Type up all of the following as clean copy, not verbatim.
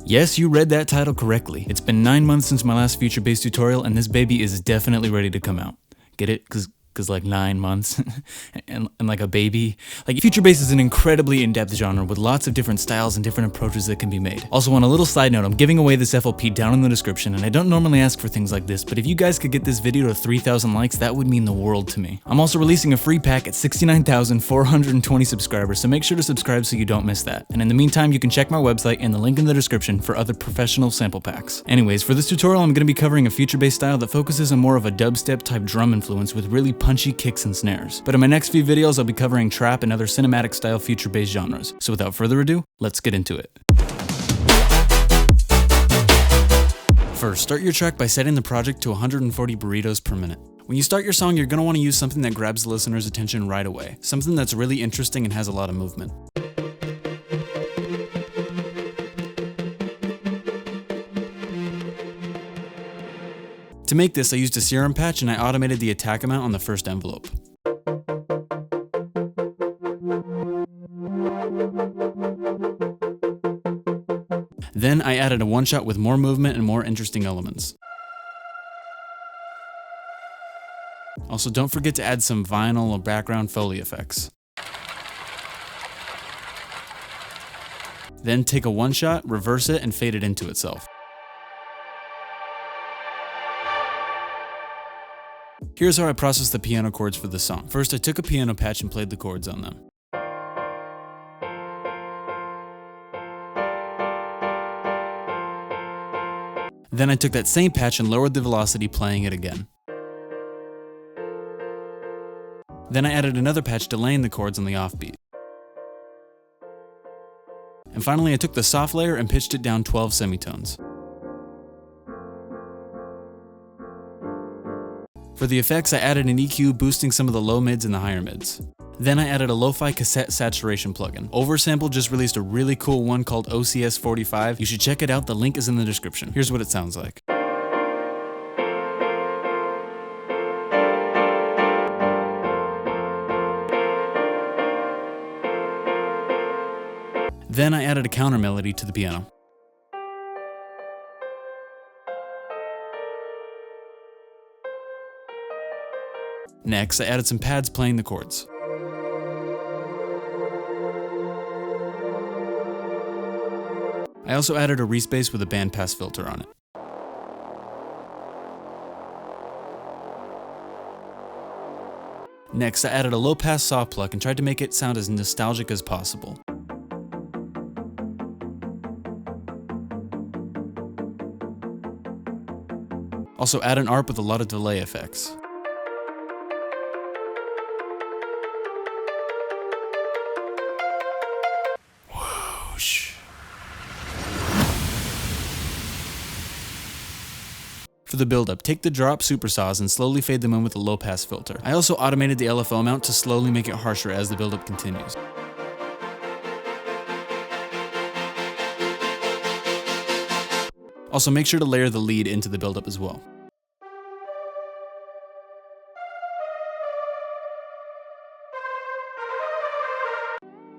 Yes, you read that title correctly. It's been 9 months since my last Future Bass tutorial, and this baby is definitely ready to come out. Get it? Cause like 9 months and like a baby. Like, Future Bass is an incredibly in-depth genre with lots of different styles and different approaches that can be made. Also, on a little side note, I'm giving away this FLP down in the description, and I don't normally ask for things like this, but if you guys could get this video to 3,000 likes, that would mean the world to me. I'm also releasing a free pack at 69,420 subscribers, so make sure to subscribe so you don't miss that. And in the meantime, you can check my website and the link in the description for other professional sample packs. Anyways, for this tutorial, I'm going to be covering a Future Bass style that focuses on more of a dubstep type drum influence with really punchy kicks and snares. But in my next few videos, I'll be covering trap and other cinematic style Future Bass genres. So without further ado, let's get into it. First, start your track by setting the project to 140 burritos per minute. When you start your song, you're going to want to use something that grabs the listener's attention right away. Something that's really interesting and has a lot of movement. To make this, I used a serum patch and I automated the attack amount on the first envelope. Then I added a one-shot with more movement and more interesting elements. Also, don't forget to add some vinyl or background Foley effects. Then take a one-shot, reverse it, and fade it into itself. Here's how I processed the piano chords for the song. First, I took a piano patch and played the chords on them. Then I took that same patch and lowered the velocity, playing it again. Then I added another patch delaying the chords on the offbeat. And finally, I took the soft layer and pitched it down 12 semitones. For the effects, I added an EQ boosting some of the low mids and the higher mids. Then I added a lo-fi cassette saturation plugin. Oversample just released a really cool one called OCS 45. You should check it out, the link is in the description. Here's what it sounds like. Then I added a counter melody to the piano. Next, I added some pads playing the chords. I also added a respace with a bandpass filter on it. Next, I added a low-pass saw pluck and tried to make it sound as nostalgic as possible. Also, add an ARP with a lot of delay effects. For the build-up, take the drop supersaws and slowly fade them in with a low-pass filter. I also automated the LFO mount to slowly make it harsher as the build-up continues. Also, make sure to layer the lead into the build-up as well.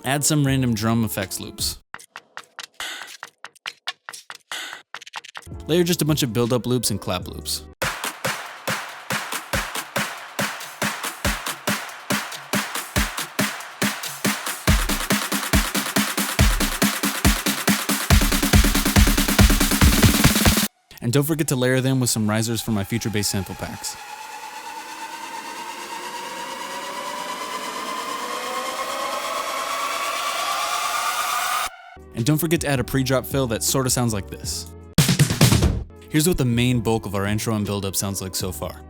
Add some random drum effects loops. Layer just a bunch of build-up loops and clap loops. And don't forget to layer them with some risers from my Future Bass sample packs. And don't forget to add a pre-drop fill that sort of sounds like this. Here's what the main bulk of our intro and build-up sounds like so far.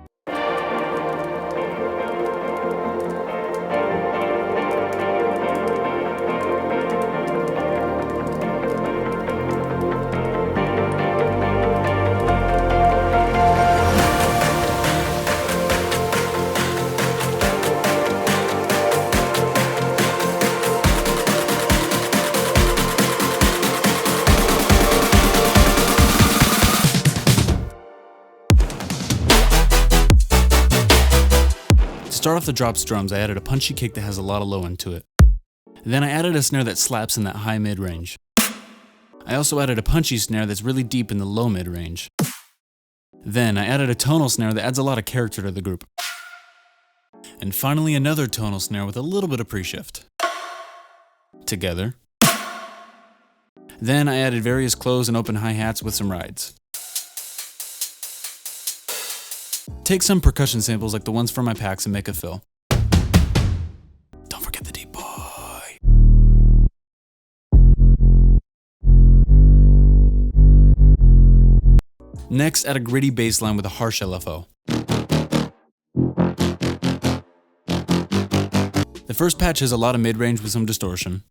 To start off the drops drums, I added a punchy kick that has a lot of low end to it. Then I added a snare that slaps in that high mid range. I also added a punchy snare that's really deep in the low mid range. Then I added a tonal snare that adds a lot of character to the group. And finally another tonal snare with a little bit of pre-shift. Together. Then I added various close and open hi-hats with some rides. Take some percussion samples like the ones from my packs and make a fill. Don't forget the deep boy. Next, add a gritty bass line with a harsh LFO. The first patch has a lot of mid-range with some distortion.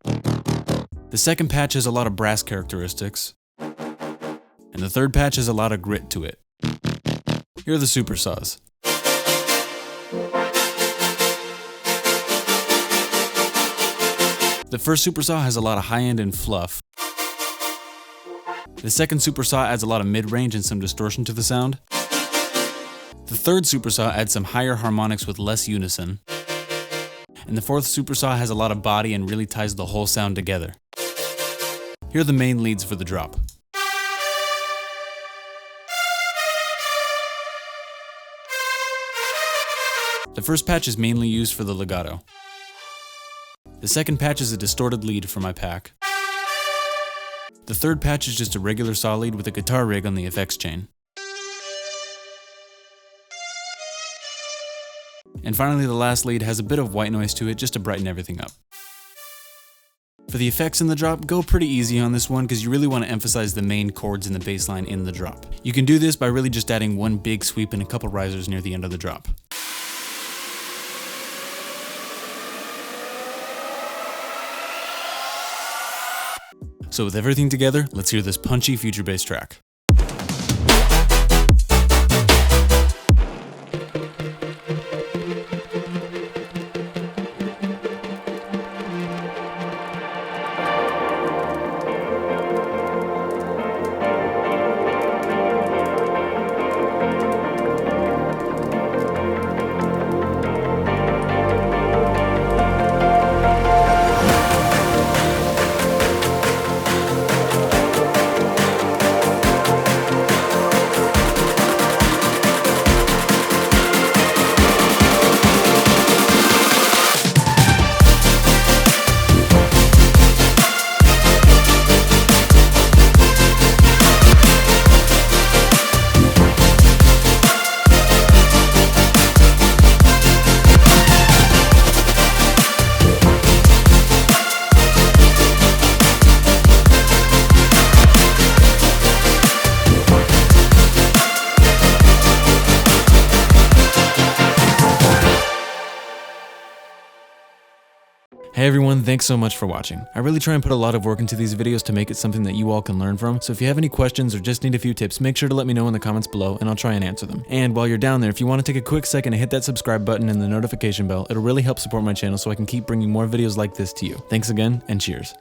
The second patch has a lot of brass characteristics. And the third patch has a lot of grit to it. Here are the Supersaws. The first Supersaw has a lot of high-end and fluff. The second Supersaw adds a lot of mid-range and some distortion to the sound. The third Supersaw adds some higher harmonics with less unison. And the fourth Supersaw has a lot of body and really ties the whole sound together. Here are the main leads for the drop. The first patch is mainly used for the legato. The second patch is a distorted lead for my pack. The third patch is just a regular saw lead with a guitar rig on the effects chain. And finally the last lead has a bit of white noise to it just to brighten everything up. For the effects in the drop, go pretty easy on this one because you really want to emphasize the main chords in the bass line in the drop. You can do this by really just adding one big sweep and a couple risers near the end of the drop. So with everything together, let's hear this punchy future bass track. Hey everyone, thanks so much for watching. I really try and put a lot of work into these videos to make it something that you all can learn from, so if you have any questions or just need a few tips, make sure to let me know in the comments below and I'll try and answer them. And while you're down there, if you want to take a quick second to hit that subscribe button and the notification bell, it'll really help support my channel so I can keep bringing more videos like this to you. Thanks again, and cheers.